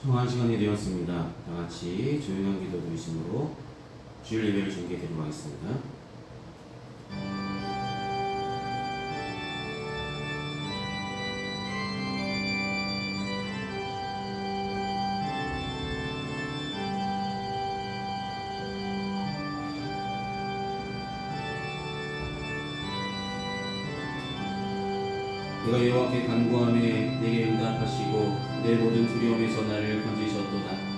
정한 시간이 되었습니다. 다 같이 조용한 기도 드리심으로 주일 예배를 준비하도록 하겠습니다. 내가 여호와께 간구하매 내게 응답하시고 내 모든 두려움에서 나를 건지셨도다.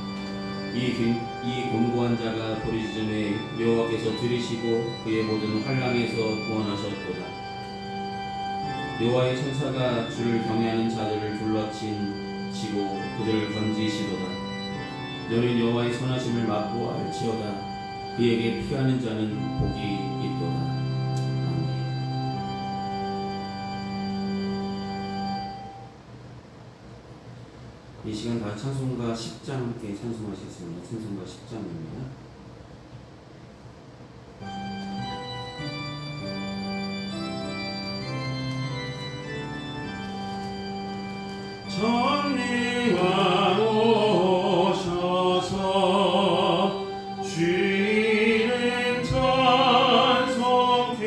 이 곤고한 자가 부르짖음에 여호와께서 들으시고 그의 모든 환락에서 구원하셨도다. 여호와의 천사가 주를 경외하는 자들을 둘러치고 그들을 건지시도다. 너는 여호와의 선하심을 맛보 알지어다. 그에게 피하는 자는 복이 있도다. 이 시간 다 찬송가 10장 함께 찬송하시겠습니다. 찬송가 10장입니다. 전리와 오셔서 주의를 찬송케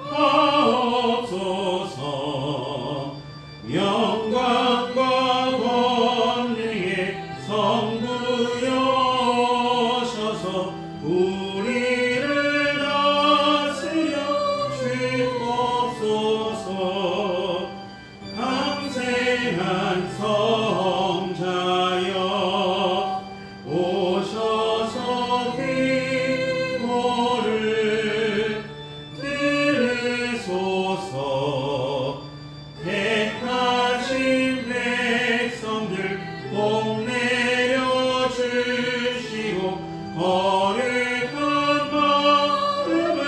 하옵소서. 영광과 권능의 성부여셔서 우리를 다스려 주옵소서. 강생한 성자여 오셔서 기도를 들으소서. 택하신 백성들 복 내려 주시고 거룩한 마음을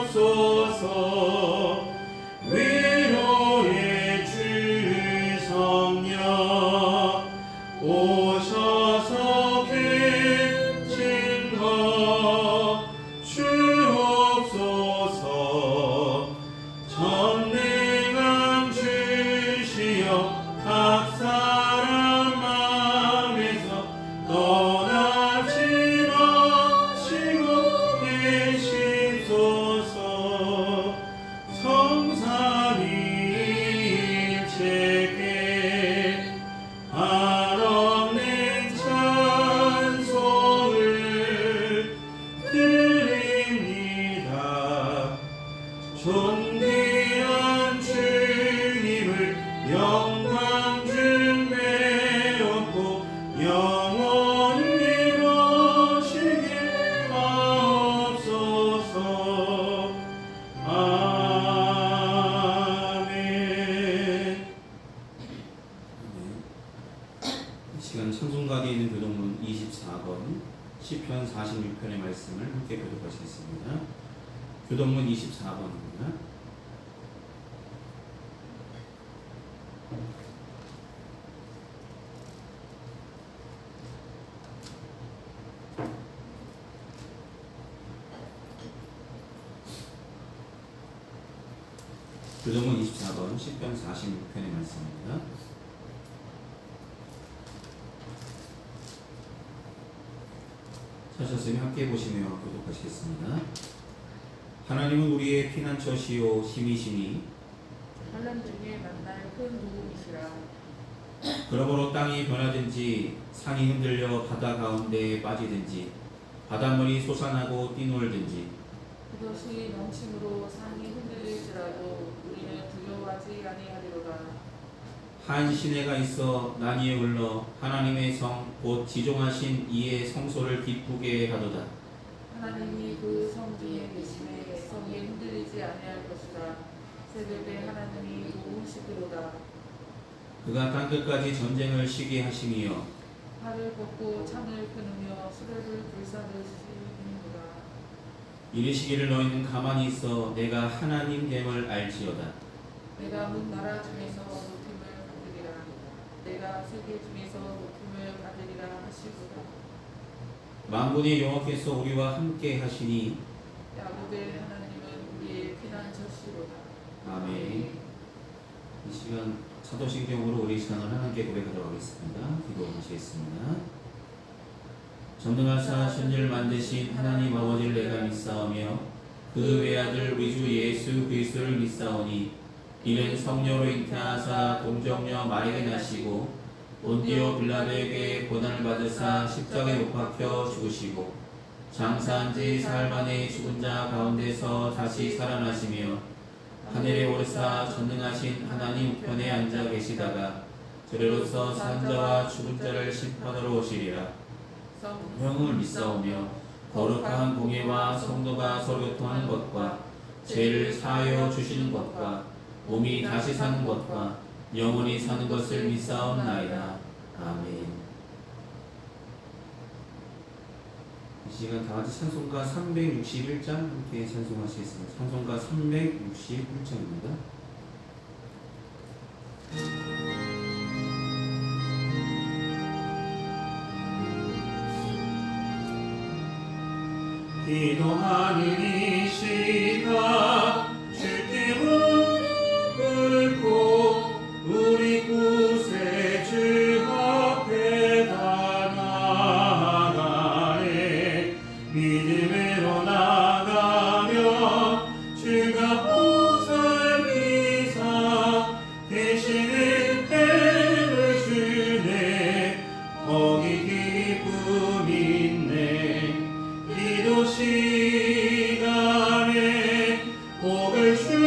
주옵소서. 위로의 주 성령 오셔서 객진 거 주옵소서. 전능한 주시여 각 사람 마음에서 떠나지 마시고 계시소서. 성삼위일체께 한없는 찬송을 드립니다. 존귀한 주님을 영광 중매없고 영원히 모시길 하옵소서. 아멘. 이 시간 찬송가에 있는 교독문 24번 시편 46편의 말씀을 함께 교독하시겠습니다. 교독문 24번입니다. 교독문 24번 시편 46편의 말씀입니다. 찾으셨으면 함께 보시며 교독하시겠습니다. 하나님은 우리의 피난처시요 힘이시니 환난 중에 만날 큰 도움이시라. 그러므로 땅이 변하든지 산이 흔들려 바다 가운데에 빠지든지 바닷물이 솟아나고 뛰놀든지 그것이 넘침으로 산이 흔들릴지라도 우리는 두려워하지 아니하리로다. 한 시내가 있어 난이에 흘러 하나님의 성 곧 지종하신 이의 성소를 기쁘게 하도다. 하나님이 그 성 위에 계심에 성이 흔들리지 아니할 것이다. 새벽에 하나님이 도우시리로다. 그가 땅끝까지 전쟁을 쉬게 하시니여 팔을 걷고 창을 끊으며 수레를 불사르시니로다. 이르시기를 너희는 가만히 있어 내가 하나님됨을 알지어다. 내가 문 나라 중에서 높임을 받으리라. 내가 세계 중에서 높임을 받으리라 하시도다. 만군의 여호와께서 우리와 함께 하시니 야곱의 하나님은 우리의 피난처시로다. 아멘. 이 시간 시간 사도신경으로 우리 신앙을 하나님께 고백하도록 하겠습니다. 기도하시겠습니다. 전능하사 천지를 만드신 하나님 아버지를 내가 믿사오며 그 외아들 우리 주 예수 그리스도를 믿사오니 이는 성령으로 잉태하사 동정녀 마리아에 나시고 본디오 빌라도에게 고난을 받으사 십자가에 못 박혀 죽으시고 장사한 지 사흘 만에 죽은 자 가운데서 다시 살아나시며 하늘에 오르사 전능하신 하나님 우편에 앉아 계시다가 저리로서 산 자와 죽은 자를 심판하러 오시리라. 성령을 믿사오며 거룩한 공예와 성도가 서로 교통하는 것과 죄를 사하여 주시는 것과 몸이 다시 사는 것과 영원히 사는 것을 믿사옵나이다. 아멘. 이 시간 다같이 찬송가 361장 함께 찬송하시겠습니다. 찬송가 361장입니다. 기도하는 이 시간 주께 무릎 꿇고 우리 구세주 앞에 다 나아가네. 믿음으로 나가며 주가 보살피사 대신에 해를 주네. 거기 기쁨 있네. 기도 시간에 복을 주시네.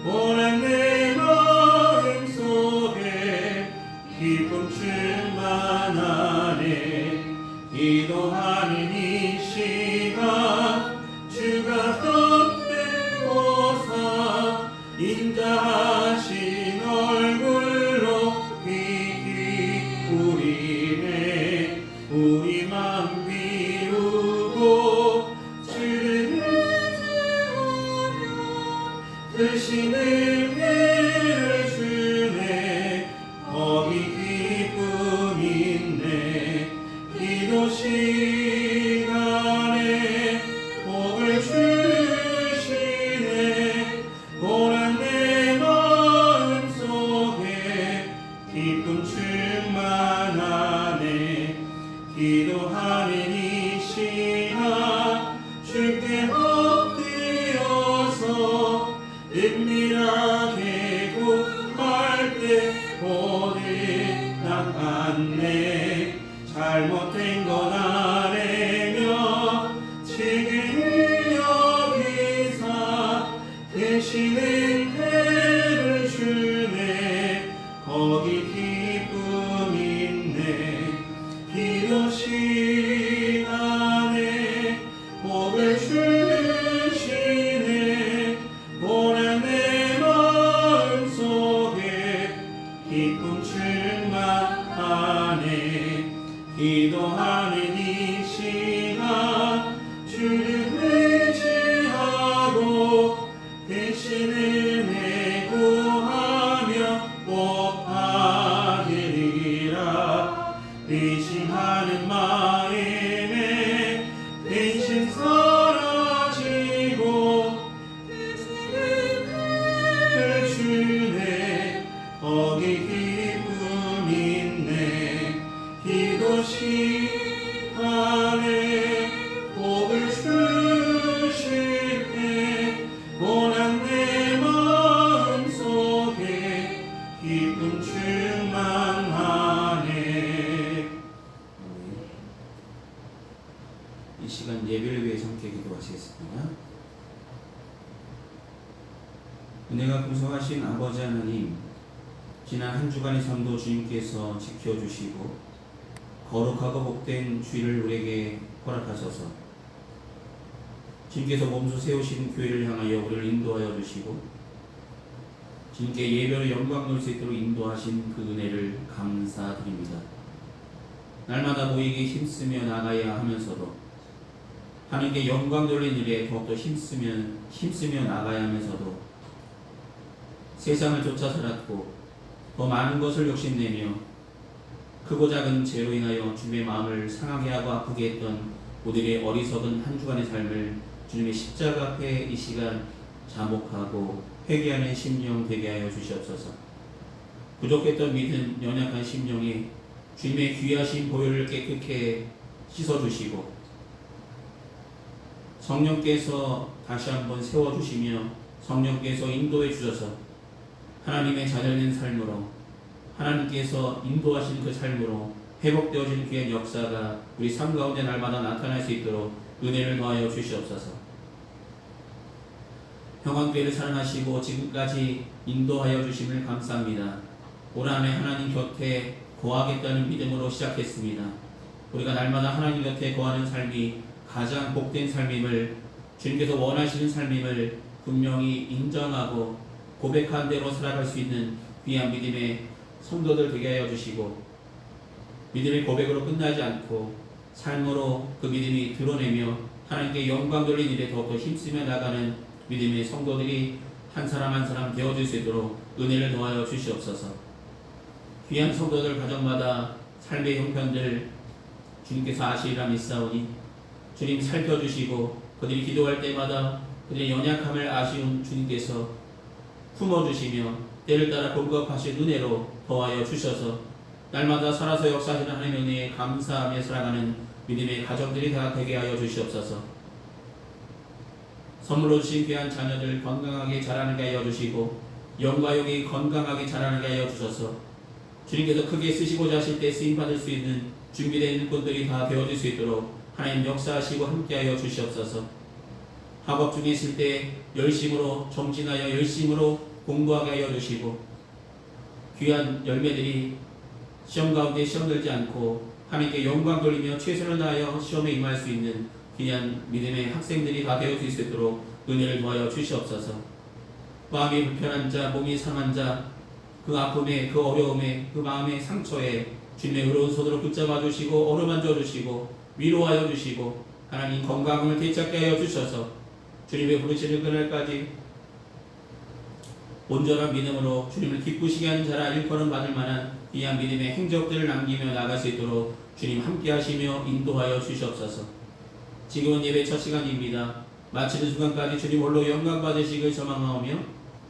오랜 내 마음속에 기쁨 충만하네. 기도하는 이 시간 주가 곁에 오사 인자하신 얼굴로 귀 기울이네. 우리 맘 비우고 주를 의지하면 대신에 해를 주네. 거기 기쁨 있네. 기도 시간에 복을 주시네. 오랜 내 마음속에 기쁨 충만하네. 기도하는 이 시간 주께 엎드려서 은밀하게 구할 때 오늘 나갔네. 잘못된 건 아래며 책을 여기사 대신에 해를 주네. 거기 기쁨 있네. 기도 시간에 복을 주시네. 오랜 내 마음속에 기쁨 충만하네. 기도하는 이 시간 주를 의지하고 대신을 내 구하며 복 받으리라. 의심하는 마음에 대신 사라지고 대신을 주네. 거기 기쁨 있네. 기도 시간에 복을 주시네. 고난 내 마음속에 기쁨 충만하네. 이 시간 예배를 위해 함께 기도하시겠습니다. 은혜가 풍성하신 아버지 하나님, 지난 한 주간의 삶도 주님께서 지켜주시고 거룩하고 복된 주일을 우리에게 허락하셔서 주님께서 몸소 세우신 교회를 향하여 우리를 인도하여 주시고 주님께 예배로 영광 돌 수 있도록 인도하신 그 은혜를 감사드립니다. 날마다 모이게 힘쓰며 나가야 하면서도 하나님께 영광 돌리는 일에 더욱더 힘쓰며 나가야 하면서도 세상을 쫓아 살았고 더 많은 것을 욕심내며 크고 작은 죄로 인하여 주님의 마음을 상하게 하고 아프게 했던 우리의 어리석은 한 주간의 삶을 주님의 십자가 앞에 이 시간 자목하고 회개하는 심령 되게 하여 주시옵소서. 부족했던 믿음, 연약한 심령에 주님의 귀하신 보혈을 깨끗게 씻어주시고 성령께서 다시 한번 세워주시며 성령께서 인도해 주셔서 하나님의 자녀된 삶으로 하나님께서 인도하신 그 삶으로 회복되어진 귀한 역사가 우리 삶 가운데 날마다 나타날 수 있도록 은혜를 더하여 주시옵소서. 평안교회를 사랑하시고 지금까지 인도하여 주심을 감사합니다. 올 한 해 하나님 곁에 거하겠다는 믿음으로 시작했습니다. 우리가 날마다 하나님 곁에 거하는 삶이 가장 복된 삶임을 주님께서 원하시는 삶임을 분명히 인정하고 고백한 대로 살아갈 수 있는 귀한 믿음의 성도들 되게 하여 주시고 믿음의 고백으로 끝나지 않고 삶으로 그 믿음이 드러내며 하나님께 영광 돌린 일에 더욱더 힘쓰며 나가는 믿음의 성도들이 한 사람 한 사람 되어줄 수 있도록 은혜를 더하여 주시옵소서. 귀한 성도들 가정마다 삶의 형편들 주님께서 아시리라 믿사오니 주님 살펴주시고 그들이 기도할 때마다 그들의 연약함을 아시는 주님께서 품어주시며 때를 따라 공급하신 은혜로 더하여 주셔서 날마다 살아서 역사하시는 하나님의 은혜에 감사하며 살아가는 믿음의 가정들이 다 되게 하여 주시옵소서. 선물로 주신 귀한 자녀들 건강하게 자라나게 하여 주시고 영과 영이 건강하게 자라나게 하여 주셔서 주님께서 크게 쓰시고자 하실 때 쓰임받을 수 있는 준비되어 있는 분들이 다 되어질 수 있도록 하나님 역사하시고 함께하여 주시옵소서. 학업 중에 있을 때 열심으로 정진하여 열심으로 공부하게 하여 주시고 귀한 열매들이 시험 가운데 시험 들지 않고 하나님께 영광 돌리며 최선을 다하여 시험에 임할 수 있는 귀한 믿음의 학생들이 다 되어질 수 있도록 은혜를 도하여 주시옵소서. 마음이 불편한 자, 몸이 상한 자, 그 아픔에, 그 어려움에, 그 마음의 상처에 주님의 의로운 손으로 붙잡아 주시고 어루만져 주시고 위로하여 주시고 하나님 건강을 되찾게 하여 주셔서 주님의 부르시는 그날까지 온전한 믿음으로 주님을 기쁘시게 하는 자라 일컬음 받을 만한 귀한 믿음의 행적들을 남기며 나갈 수 있도록 주님 함께 하시며 인도하여 주시옵소서. 지금은 예배 첫 시간입니다. 마치는 순간까지 주님 홀로 영광 받으시길 소망하오며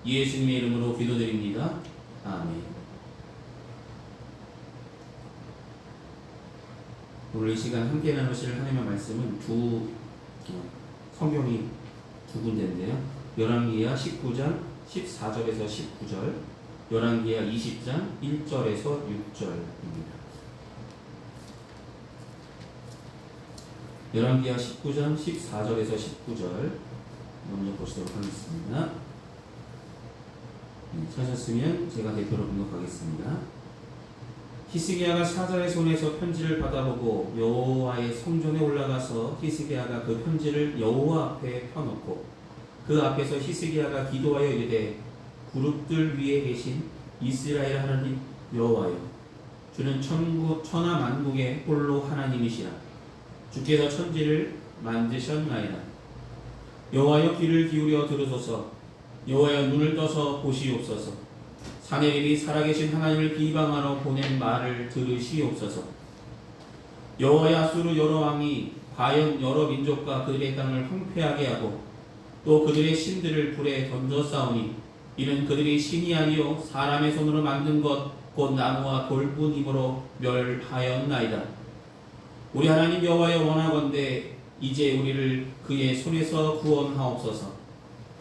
예수님의 이름으로 기도드립니다. 아멘. 오늘 이 시간 함께 나누실 하나님의 말씀은 성경이 두 군데인데요. 열왕기하 19장 14절에서 19절, 열왕기하 20장 1절에서 6절입니다. 열왕기하 19장 14절에서 19절 먼저 보시도록 하겠습니다. 찾았으면 제가 대표로 분석하겠습니다. 히스기야가 사자의 손에서 편지를 받아보고 여호와의 성전에 올라가서 히스기야가 그 편지를 여호와 앞에 펴놓고 그 앞에서 히스기야가 기도하여 이르되 그룹들 위에 계신 이스라엘 하나님 여호와여, 주는 천하 만국의 홀로 하나님이시라. 주께서 천지를 만드셨나이다. 여호와여, 귀를 기울여 들으소서. 여호와여, 눈을 떠서 보시옵소서. 사내립이 살아계신 하나님을 비방하러 보낸 말을 들으시옵소서. 여호와의 아수르 여러 왕이 과연 여러 민족과 그들의 땅을 황폐하게 하고 또 그들의 신들을 불에 던져 싸우니 이는 그들이 신이 아니요 사람의 손으로 만든 것 곧 나무와 돌뿐이므로 멸하였나이다. 우리 하나님 여호와여, 원하건대 이제 우리를 그의 손에서 구원하옵소서.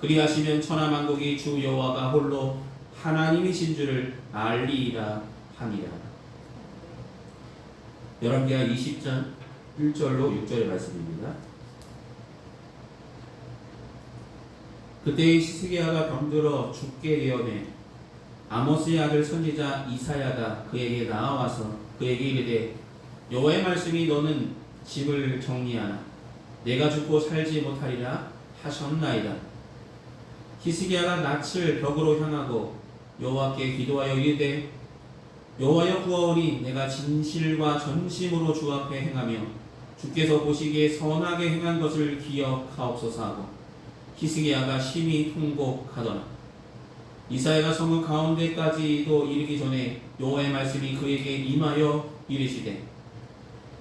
그리하시면 천하 만국이 주 여호와가 홀로 하나님이신 줄을 알리이라 하니라. 열왕기하 20장 1절로 6절의 말씀입니다. 그때 히스기야가 병들어 죽게 되어매 아모스의 아들 선지자 이사야가 그에게 나와서 그에게 이르되 여호와의 말씀이 너는 집을 정리하라. 내가 죽고 살지 못하리라 하셨나이다. 히스기야가 낯을 벽으로 향하고 여호와께 기도하여 이르되 여호와여, 구하오니 내가 진실과 전심으로 주 앞에 행하며 주께서 보시기에 선하게 행한 것을 기억하옵소서 하고 히스기야가 심히 통곡하더라. 이사야가 성읍 가운데까지도 이르기 전에 여호와의 말씀이 그에게 임하여 이르시되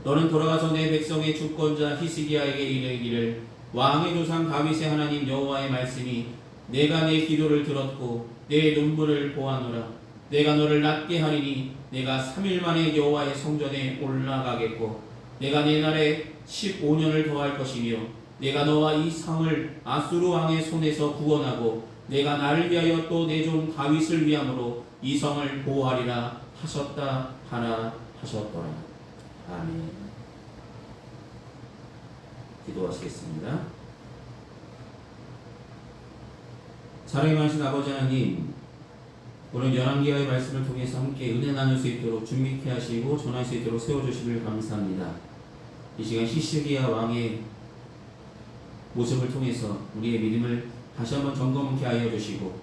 너는 돌아가서 내 백성의 주권자 히스기야에게 이르기를 왕의 조상 다윗의 하나님 여호와의 말씀이 내가 내 기도를 들었고 내 눈물을 보아노라. 내가 너를 낫게 하리니 내가 3일 만에 여호와의 성전에 올라가겠고 내가 내 날에 15년을 더할 것이며 내가 너와 이 성을 아수르 왕의 손에서 구원하고 내가 나를 위하여 또 내 종 다윗을 위함으로 이 성을 보호하리라 하셨다 하라 하셨더라. 아멘. 기도하시겠습니다. 사랑이 많으신 아버지 하나님, 오늘 열왕기하의 말씀을 통해서 함께 은혜 나눌 수 있도록 준비케 하시고 전할 수 있도록 세워주시길 감사합니다. 이 시간 히스기야 왕의 모습을 통해서 우리의 믿음을 다시 한번 점검케 하여 주시고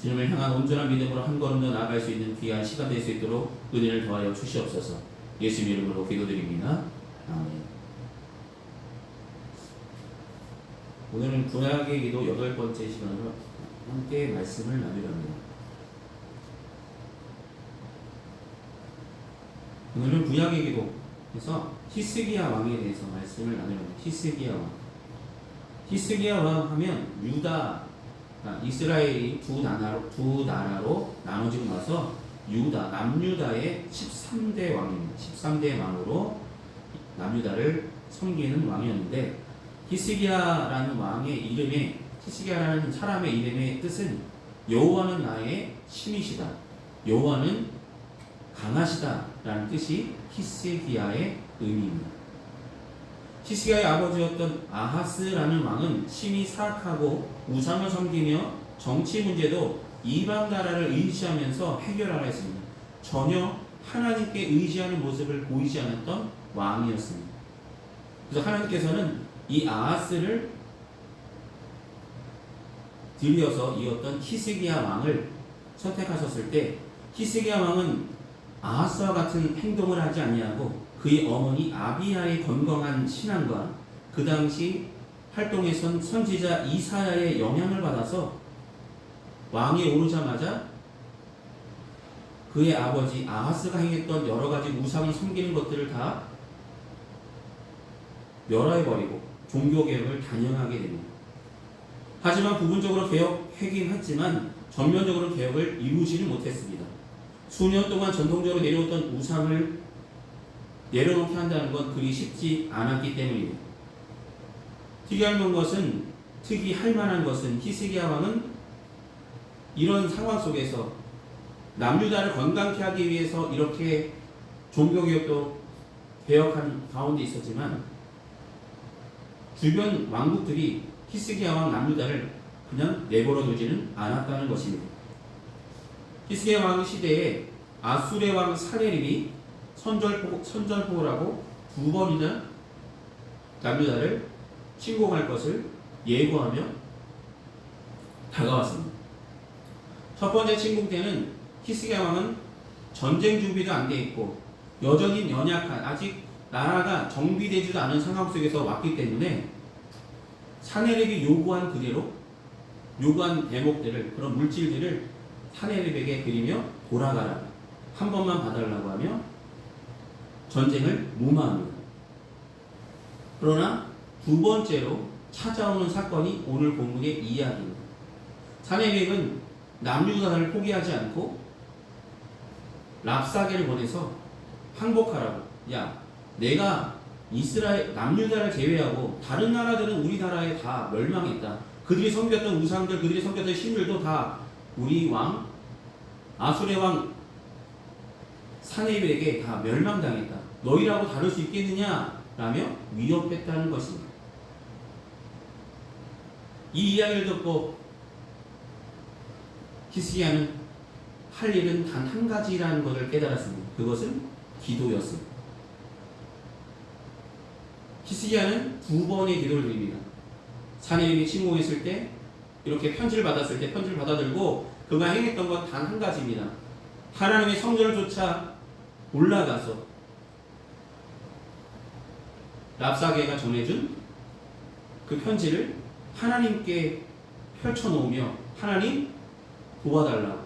주님을 향한 온전한 믿음으로 한 걸음 더 나아갈 수 있는 귀한 시간 될 수 있도록 은혜를 더하여 주시옵소서. 예수 이름으로 기도드립니다. 아멘. 오늘은 구약의 기도 8번째 시간으로 함께 말씀을 나누려 합니다. 오늘은 구약의 기도에서 히스기야 왕에 대해서 말씀을 나누려 합니다. 히스기야 왕. 히스기야 왕 하면 유다, 이스라엘이 두 나라로 나눠지고 나서 남유다의 13대 왕입니다. 13대 왕으로 남유다를 섬기는 왕이었는데 히스기야라는 왕의 이름에 히스기야라는 사람의 이름의 뜻은 여호와는 나의 신이시다. 여호와는 강하시다 라는 뜻이 히스기야의 의미입니다. 히스기야의 아버지였던 아하스라는 왕은 심히 사악하고 우상을 섬기며 정치 문제도 이방 나라를 의지하면서 해결하라 했습니다. 전혀 하나님께 의지하는 모습을 보이지 않았던 왕이었습니다. 그래서 하나님께서는 이 아하스를 들여서 이었던 히스기야 왕을 선택하셨을 때 히스기야 왕은 아하스와 같은 행동을 하지 아니하고 그의 어머니 아비야의 건강한 신앙과 그 당시 활동에선 선지자 이사야의 영향을 받아서 왕이 오르자마자 그의 아버지 아하스가 행했던 여러 가지 우상을 섬기는 것들을 다 멸하해버리고 종교개혁을 단행하게 됩니다. 하지만 부분적으로 개혁하긴 했지만 전면적으로 개혁을 이루지는 못했습니다. 수년 동안 전통적으로 내려왔던 우상을 내려놓게 한다는 건 그리 쉽지 않았기 때문입니다. 특이할 만한 것은 히스기야 왕은 이런 상황 속에서 남유다를 건강케 하기 위해서 이렇게 종교개혁도 개혁한 가운데 있었지만 주변 왕국들이 히스기야 왕 남유다를 그냥 내버려 두지는 않았다는 것입니다. 히스기야 왕 시대에 아수르 왕 사네립이 선전포고라고 2번이나 남유다를 침공할 것을 예고하며 다가왔습니다. 첫 번째 침공 때는 히스기야 왕은 전쟁 준비도 안 돼 있고 여전히 연약한 아직 나라가 정비되지도 않은 상황 속에서 왔기 때문에 사네립이 요구한 그대로 요구한 대목들을 그런 물질들을 사네립에게 드리며 돌아가라 한 번만 봐달라고 하며 전쟁을 무마합니다. 그러나 두 번째로 찾아오는 사건이 오늘 본문의 이야기입니다. 사네립은 남유다를 포기하지 않고 랍사게를 보내서 항복하라고, 야 내가 남유다를 제외하고 다른 나라들은 우리나라에 다 멸망했다. 그들이 섬겼던 우상들, 그들이 섬겼던 신들도 다 우리 왕 아수르 왕 사네립에게 다 멸망당했다. 너희라고 다룰 수 있겠느냐? 라며 위협했다는 것입니다. 이 이야기를 듣고 히스기야는 할 일은 단 한 가지라는 것을 깨달았습니다. 그것은 기도였습니다. 히스기야는 2번의 기도를 드립니다. 사네립이 침공했을 때 이렇게 편지를 받았을 때 편지를 받아들고 그가 행했던 건 단 한 가지입니다. 하나님의 성전을 쫓아 올라가서 랍사게가 전해준 그 편지를 하나님께 펼쳐놓으며 하나님 도와달라고,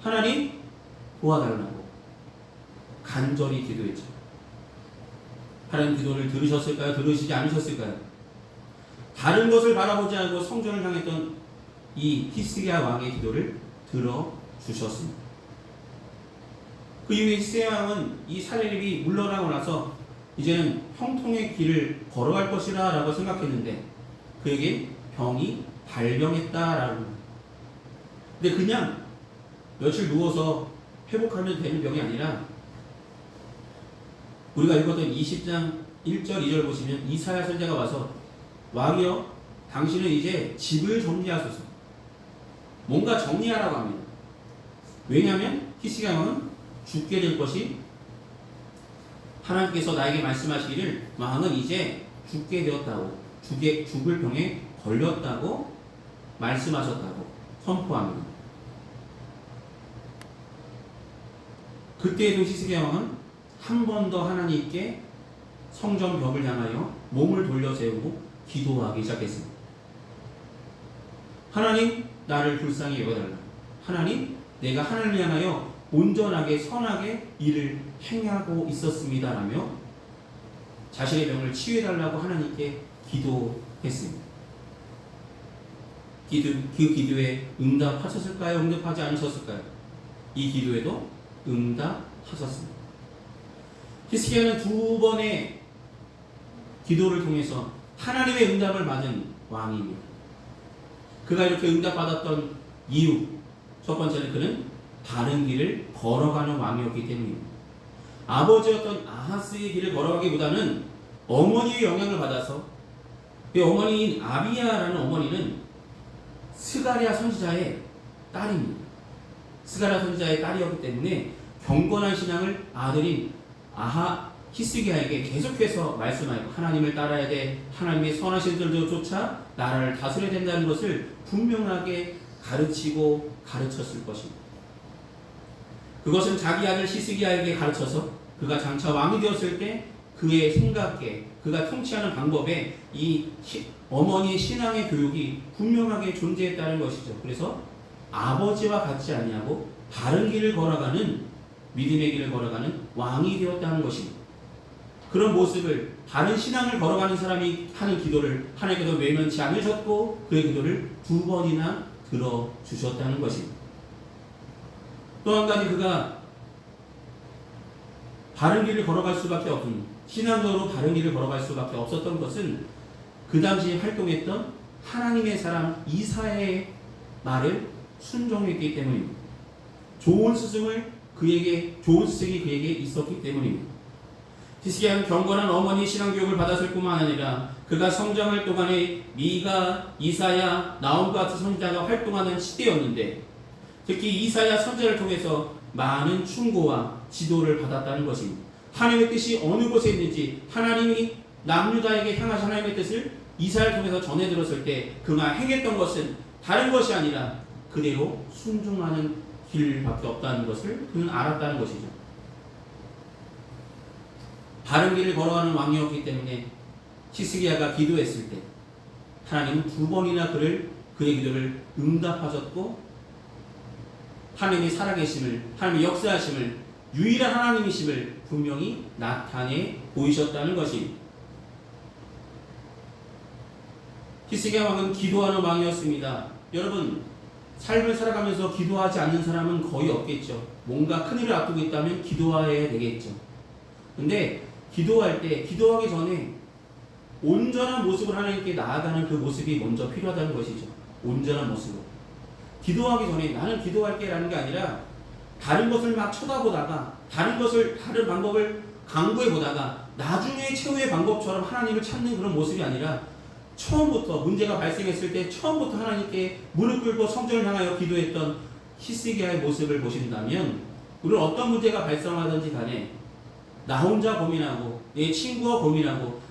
하나님 도와달라고 간절히 기도했죠. 하나님 기도를 들으셨을까요? 들으시지 않으셨을까요? 다른 것을 바라보지 않고 성전을 향했던 이 히스기야 왕의 기도를 들어주셨습니다. 그 이후에 히스기야 왕은 이 사내립이 물러나고 나서 이제는 형통의 길을 걸어갈 것이라 라고 생각했는데 그에게 병이 발병했다라고. 근데 그냥 며칠 누워서 회복하면 되는 병이 아니라 우리가 읽었던 20장 1절 2절 보시면 이사야 선지자가 와서 왕이여 당신은 이제 집을 정리하소서. 뭔가 정리하라고 합니다. 왜냐하면 히스기야 왕은 죽게 될 것이 하나님께서 나에게 말씀하시기를 왕은 이제 죽게 되었다고 죽을 병에 걸렸다고 말씀하셨다고 선포합니다. 그때에도 히스기야 왕은 한 번 더 하나님께 성전 벽을 향하여 몸을 돌려 세우고 기도하기 시작했습니다. 하나님 나를 불쌍히 여겨달라. 하나님 내가 하나님을 향하여 온전하게 선하게 일을 행하고 있었습니다라며 자신의 병을 치유해달라고 하나님께 기도했습니다. 그 기도에 응답하셨을까요? 응답하지 않으셨을까요? 이 기도에도 응답하셨습니다. 히스기야는 두 번의 기도를 통해서 하나님의 응답을 받은 왕입니다. 그가 이렇게 응답받았던 이유, 첫 번째는 그는 바른 길을 걸어가는 왕이었기 때문입니다. 아버지였던 아하스의 길을 걸어가기보다는 어머니의 영향을 받아서 그 어머니인 아비야라는 어머니는 스가랴 선지자의 딸입니다. 스가랴 선지자의 딸이었기 때문에 경건한 신앙을 아들인 히스기야에게 계속해서 말씀하여 하나님을 따라야 돼, 하나님의 선하신 들도 쫓아 나라를 다스려야 된다는 것을 분명하게 가르치고 가르쳤을 것입니다. 그것은 자기 아들 히스기야에게 가르쳐서 그가 장차 왕이 되었을 때 그의 생각에 그가 통치하는 방법에 이 어머니의 신앙의 교육이 분명하게 존재했다는 것이죠. 그래서 아버지와 같지 아니하고 바른 길을 걸어가는 믿음의 길을 걸어가는 왕이 되었다는 것입니다. 그런 모습을 다른 신앙을 걸어가는 사람이 하는 기도를 하나님께서 외면치 않으셨고 그의 기도를 두 번이나 들어주셨다는 것입니다. 또 한 가지 그가 바른 길을 걸어갈 수밖에 없는 신앙적으로 바른 길을 걸어갈 수밖에 없었던 것은 그 당시에 활동했던 하나님의 사람 이사야의 말을 순종했기 때문입니다. 좋은 스승이 그에게 있었기 때문입니다. 히스기야는 경건한 어머니의 신앙교육을 받았을 뿐만 아니라 그가 성장할 동안에 미가, 이사야, 나홈과 같은 선지자가 활동하는 시대였는데 특히 이사야 선지자를 통해서 많은 충고와 지도를 받았다는 것입니다. 하나님의 뜻이 어느 곳에 있는지 하나님이 남유다에게 향하신 하나님의 뜻을 이사야를 통해서 전해 들었을 때 그가 행했던 것은 다른 것이 아니라 그대로 순종하는 길밖에 없다는 것을 그는 알았다는 것이죠. 바른 길을 걸어가는 왕이었기 때문에 히스기야가 기도했을 때 하나님은 두 번이나 그의 기도를 응답하셨고 하나님의 살아계심을, 하나님의 역사하심을, 유일한 하나님이심을 분명히 나타내 보이셨다는 것입니다. 히스기야 왕은 기도하는 왕이었습니다. 여러분, 삶을 살아가면서 기도하지 않는 사람은 거의 없겠죠. 뭔가 큰일을 앞두고 있다면 기도해야 되겠죠. 근데 기도할 때, 기도하기 전에 온전한 모습을 하나님께 나아가는 그 모습이 먼저 필요하다는 것이죠. 온전한 모습으로. 기도하기 전에 나는 기도할게 라는 게 아니라 다른 것을 막 쳐다보다가 다른 방법을 강구해 보다가 나중에 최후의 방법처럼 하나님을 찾는 그런 모습이 아니라 처음부터 문제가 발생했을 때 처음부터 하나님께 무릎 꿇고 성전을 향하여 기도했던 히스기야의 모습을 보신다면 우리는 어떤 문제가 발생하든지 간에 나 혼자 고민하고 내 친구와 고민하고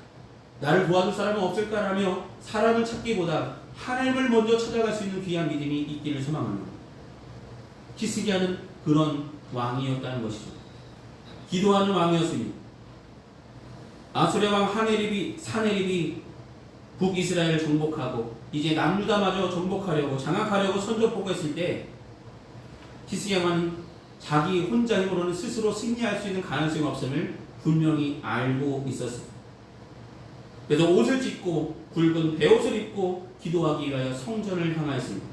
나를 도와줄 사람은 없을까라며 사람을 찾기보다 하나님을 먼저 찾아갈 수 있는 귀한 믿음이 있기를 소망합니다. 히스기야는 그런 왕이었다는 것이죠. 기도하는 왕이었습니다. 아수르 왕 사네립이 북이스라엘을 정복하고 이제 남유다마저 정복하려고 장악하려고 선전포고 했을 때 히스기야 왕은 자기 혼자 힘으로는 스스로 승리할 수 있는 가능성이 없음을 분명히 알고 있었습니다. 그래서 옷을 찢고 굵은 베옷을 입고 기도하기 위하여 성전을 향하였습니다.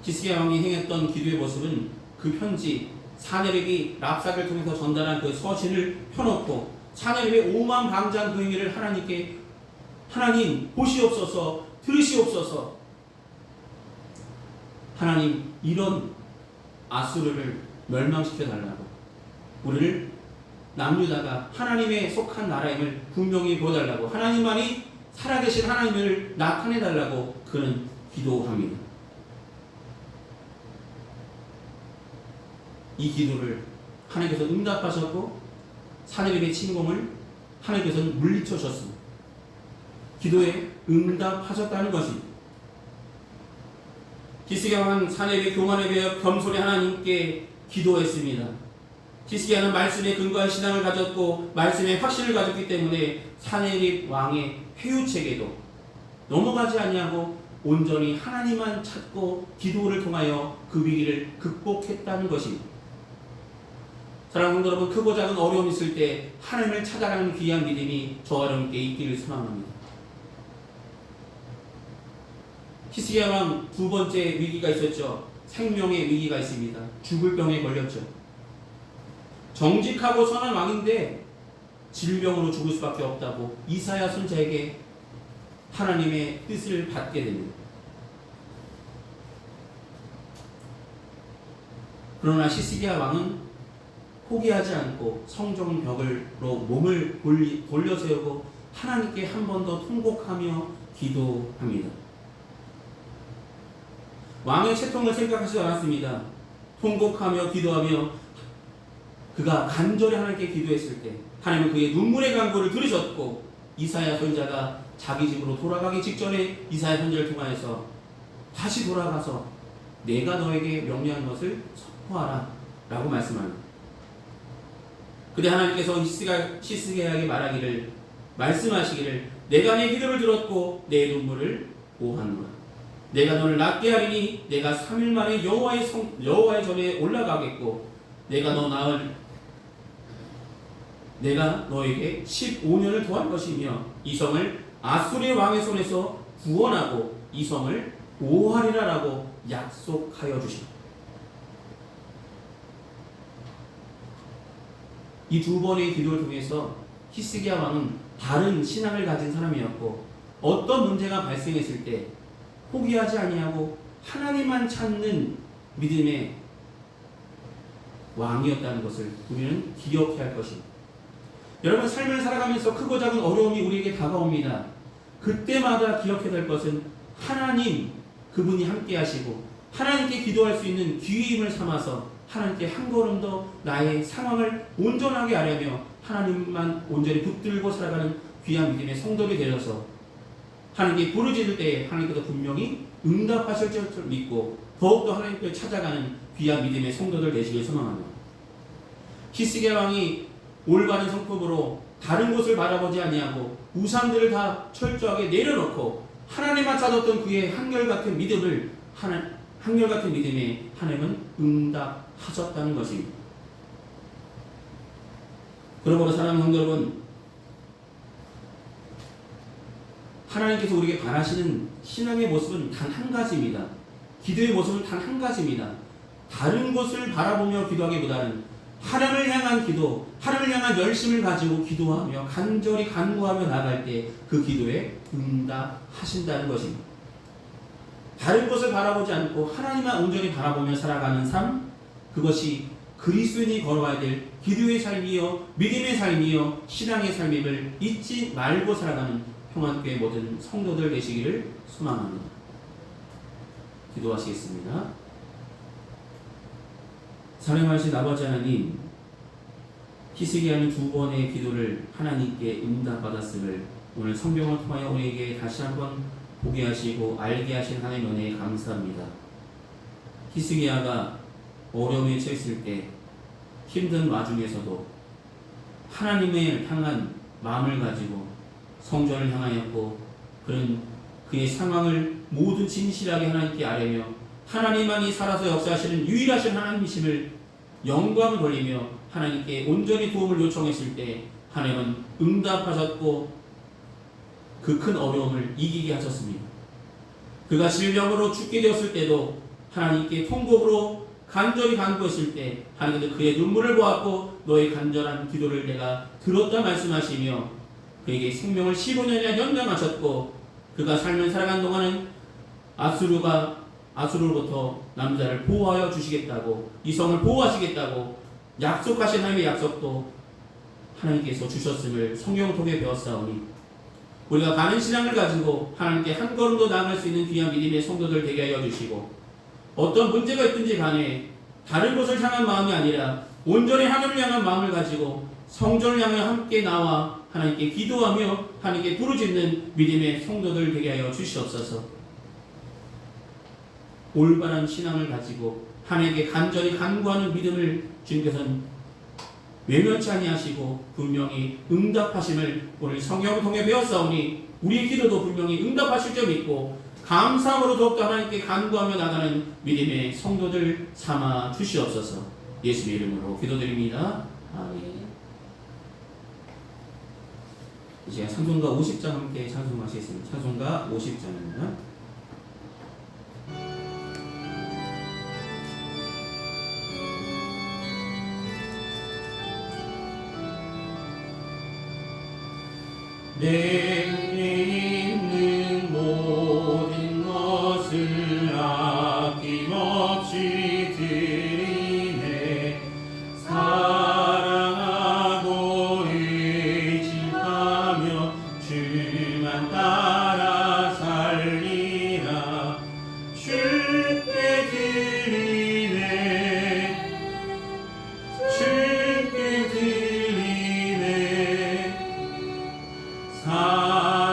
히스기야 왕이 행했던 기도의 모습은 그 편지 사내립이 랍삭을 통해서 전달한 그 서신을 펴놓고 사내립의 오만 방장 그 행위를 하나님께 하나님 보시옵소서 들으시옵소서 하나님 이런 아수르를 멸망시켜 달라고 우리를 남유다가 하나님의 속한 나라임을 분명히 보여달라고 하나님만이 살아계신 하나님을 나타내 달라고 그는 기도합니다. 이 기도를 하나님께서 응답하셨고 사내립의 침공을 하나님께서 물리쳐셨습니다. 기도에 응답하셨다는 것입니다. 히스기야 왕은 사내립의 교만에 대하여 겸손히 하나님께 기도했습니다. 히스기야는 말씀에 근거한 신앙을 가졌고 말씀에 확신을 가졌기 때문에 사내립 왕의 회유책에도 넘어가지 아니하고 온전히 하나님만 찾고 기도를 통하여 그 위기를 극복했다는 것입니다. 사랑하는 성도 여러분, 크고 작은 어려움이 있을 때 하나님을 찾아가는 귀한 믿음이 저와 여러분께 있기를 소망합니다. 히스기야 왕 두 번째 위기가 있었죠. 생명의 위기가 있습니다. 죽을 병에 걸렸죠. 정직하고 선한 왕인데 질병으로 죽을 수밖에 없다고 이사야 선지자에게 하나님의 뜻을 받게 됩니다. 그러나 히스기야 왕은 포기하지 않고 성전 벽으로 몸을 돌려 세우고 하나님께 한 번 더 통곡하며 기도합니다. 왕의 채통을 생각하지 않았습니다. 통곡하며 기도하며 그가 간절히 하나님께 기도했을 때 하나님은 그의 눈물의 간구를 들으셨고 이사야 선지자가 자기 집으로 돌아가기 직전에 이사야 선지자를 통하여서 다시 돌아가서 내가 너에게 명령한 것을 선포하라 라고 말씀합니다. 그때 하나님께서 히스기야에게 말씀하시기를 내가 내 기도를 들었고 내 눈물을 보았노라. 내가 너를 낫게 하리니 내가 3일 만에 여호와의 전에 올라가겠고 내가 너에게 15년을 더할 것이며 이 성을 아수르의 왕의 손에서 구원하고 이 성을 보호하리라 라고 약속하여 주십니다. 이 두 번의 기도를 통해서 히스기야 왕은 다른 신앙을 가진 사람이었고 어떤 문제가 발생했을 때 포기하지 아니하고 하나님만 찾는 믿음의 왕이었다는 것을 우리는 기억해야 할 것입니다. 여러분, 삶을 살아가면서 크고 작은 어려움이 우리에게 다가옵니다. 그때마다 기억해야 될 것은 하나님 그분이 함께 하시고 하나님께 기도할 수 있는 기회임을 삼아서 하나님께 한 걸음 더 나의 상황을 온전하게 하려며 하나님만 온전히 붙들고 살아가는 귀한 믿음의 성도들이 되어서 하나님께 부르짖을 때에 하나님께서 분명히 응답하실 줄 믿고 더욱더 하나님께 찾아가는 귀한 믿음의 성도들 되시길 소망합니다. 히스기야 왕이 올바른 성품으로 다른 곳을 바라보지 아니하고 우상들을 다 철저하게 내려놓고 하나님만 찾았던 그의 한결같은 믿음에 하나님은 응답하셨다는 것입니다. 그러므로 사랑하는 성도 여러분, 하나님께서 우리에게 바라시는 신앙의 모습은 단 한 가지입니다. 기도의 모습은 단 한 가지입니다. 다른 곳을 바라보며 기도하기보다는 하나님을 향한 기도, 하나님을 향한 열심을 가지고 기도하며 간절히 간구하며 나갈 때 그 기도에 응답하신다는 것입니다. 다른 곳을 바라보지 않고 하나님만 온전히 바라보며 살아가는 삶, 그것이 그리스도인이 걸어가야 될 기도의 삶이요 믿음의 삶이요 신앙의 삶임을 잊지 말고 살아가는 평안교회 모든 성도들 되시기를 소망합니다. 기도하시겠습니다. 사랑하신 아버지 하나님, 히스기야는 두 번의 기도를 하나님께 응답받았음을 오늘 성경을 통하여 우리에게 다시 한번 보게 하시고 알게 하신 하나님의 은혜에 감사합니다. 히스기야가 어려움에 처했을 때 힘든 와중에서도 하나님을 향한 마음을 가지고 성전을 향하였고 그의 상황을 모두 진실하게 하나님께 아뢰며 하나님만이 살아서 역사하시는 유일하신 하나님이심을 영광을 돌리며 하나님께 온전히 도움을 요청했을 때 하나님은 응답하셨고 그 큰 어려움을 이기게 하셨습니다. 그가 질병으로 죽게 되었을 때도 하나님께 통곡으로 간절히 간구했을 때 하나님께서 그의 눈물을 보았고 너의 간절한 기도를 내가 들었다 말씀하시며 그에게 생명을 15년이나 연장하셨고 그가 살아간 동안은 아수르로부터 남자를 보호하여 주시겠다고 이 성을 보호하시겠다고 약속하신 하나님의 약속도 하나님께서 주셨음을 성경을 통해 배웠사오니 우리가 바른 신앙을 가지고 하나님께 한 걸음 더 나아갈 수 있는 귀한 믿음의 성도들 되게 하여 주시고 어떤 문제가 있든지 간에 다른 곳을 향한 마음이 아니라 온전히 하나님을 향한 마음을 가지고 성전을 향해 함께 나와 하나님께 기도하며 하나님께 부르짖는 믿음의 성도들 되게 하여 주시옵소서. 올바른 신앙을 가지고 하나님께 간절히 간구하는 믿음을 주님께서는 외면치 아니하시고 분명히 응답하심을 오늘 성경을 통해 배웠사오니 우리의 기도도 분명히 응답하실 줄 믿고 감사함으로 더욱더 하나님께 간구하며 나가는 믿음의 성도들 삼아 주시옵소서. 예수의 이름으로 기도드립니다. 아멘. 이제 찬송가 50장 함께 찬송하시겠습니다. 찬송가 50장입니다. 내게 있는 모든 것을 아낌없이 드리네. 사랑하고 의지하며 주만 따라 살리라. 주께 드리네. 주께 드리네.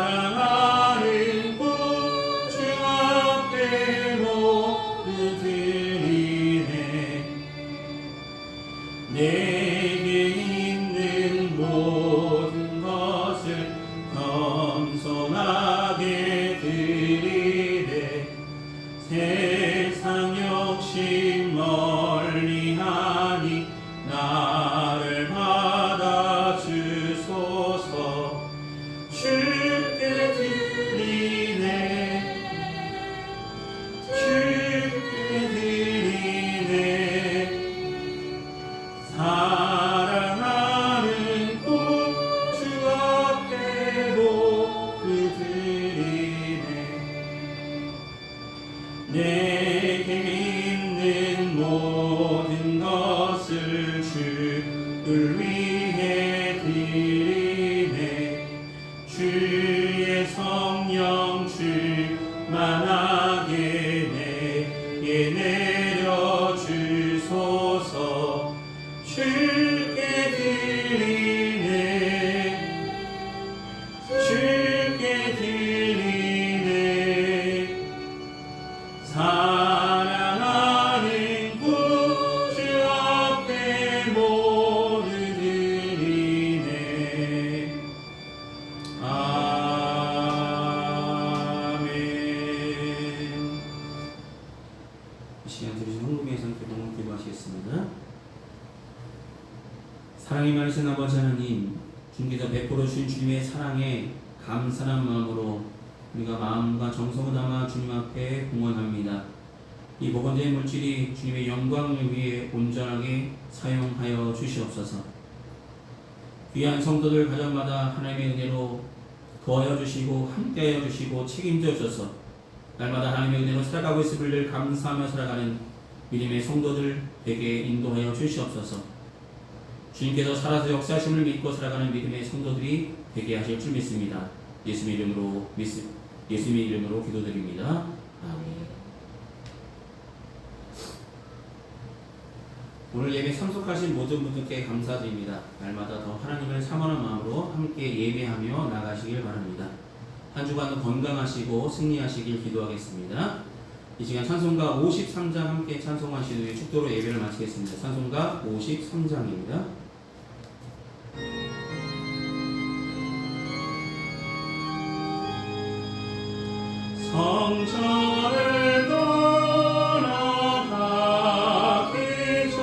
사랑하는 구주 앞에 모두 드리네. 내게 있는 모든 것을 겸손하게 드리네. 세상 욕심 멀리하니 나를 받아 주소서. 주께 드리네. 주께 드리네. 사랑하는 구주 앞에 모두 드리네. 내게 있는 모든 것을 주를 위해 드리네. 주의 성령 충만하게 내게 내려 주소서. 주께 드리네. 주께 드리네. 사랑하는 구주 앞에 모두 드리네. 아멘. 이 시간 들으신 헌금의 상태로 기도하시겠습니다. 사랑이 많으신 아버지 하나님, 주님께서 베풀어 주신 주님의 사랑에 감사한 마음으로 우리가 마음과 정성을 담아 주님 앞에 공헌합니다. 이 복원된 물질이 주님의 영광을 위해 온전하게 사용하여 주시옵소서. 귀한 성도들 가정마다 하나님의 은혜로 도와여 주시고 함께하여 주시고 책임져 주셔서 날마다 하나님의 은혜로 살아가고 있음을 늘 감사하며 살아가는 믿음의 성도들 에게 인도하여 주시옵소서. 주님께서 살아서 역사하심을 믿고 살아가는 믿음의 성도들이 되게 하실 줄 믿습니다. 예수님의 이름으로 기도드립니다. 아멘. 오늘 예배 참석하신 모든 분들께 감사드립니다. 날마다 더 하나님을 사모하는 마음으로 함께 예배하며 나가시길 바랍니다. 한 주간도 건강하시고 승리하시길 기도하겠습니다. 이 시간 찬송가 53장 함께 찬송하신 후에 축도로 예배를 마치겠습니다. 찬송가 53장입니다. 성전을 떠나가기 전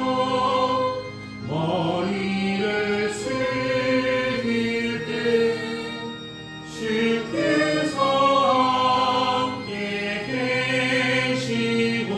머리를 숙일 때 주께서 함께 계시고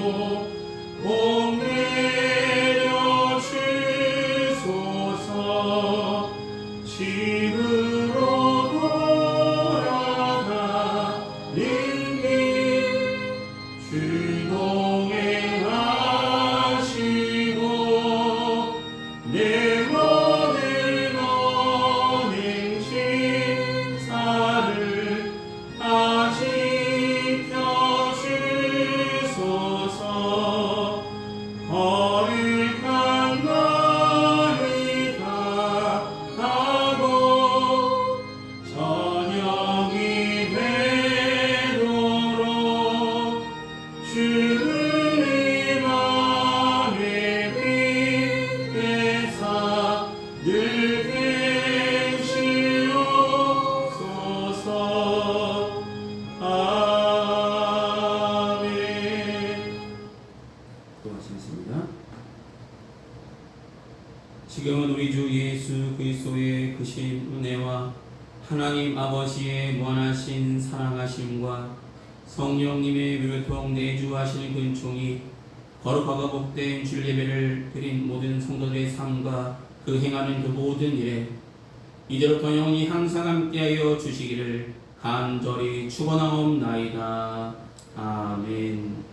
지금은 우리 주 예수 그리스도의 크신 은혜와 하나님 아버지의 무한하신 사랑하심과 성령님의 위로통 내주하시는 근총이 거룩하고 복된 주 예배를 드린 모든 성도들의 삶과 그 행하는 그 모든 일에 이제부터 영원히 항상 함께하여 주시기를 간절히 축원하옵나이다. 아멘.